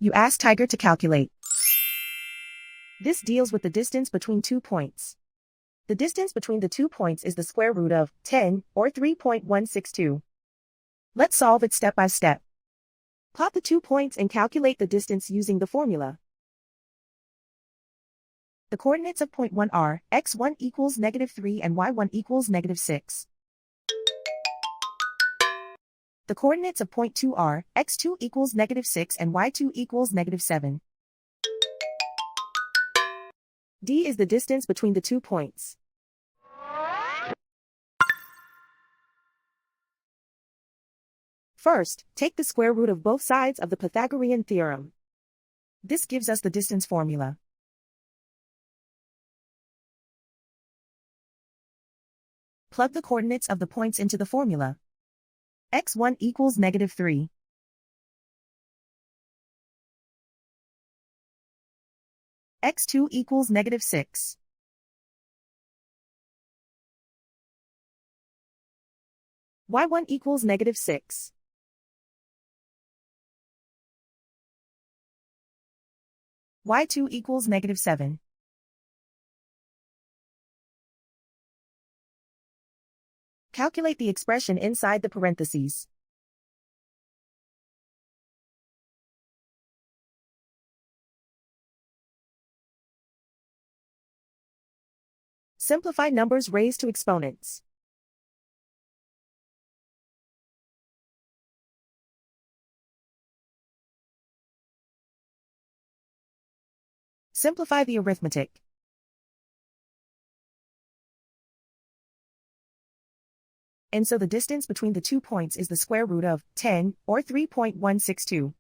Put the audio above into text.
You ask Tiger to calculate. This deals with the distance between 2 points. The distance between the 2 points is the square root of 10, or 3.162. Let's solve it step by step. Plot the 2 points and calculate the distance using the formula. The coordinates of point 1 are x1 equals -3 and y1 equals -6. The coordinates of point 2 are x2 equals -6 and y2 equals -7. D is the distance between the 2 points. First, take the square root of both sides of the Pythagorean theorem. This gives us the distance formula. Plug the coordinates of the points into the formula. x1 equals -3. x2 equals -6. y1 equals -6. y2 equals -7. Calculate the expression inside the parentheses. Simplify numbers raised to exponents. Simplify the arithmetic. And so the distance between the 2 points is the square root of 10, or 3.162.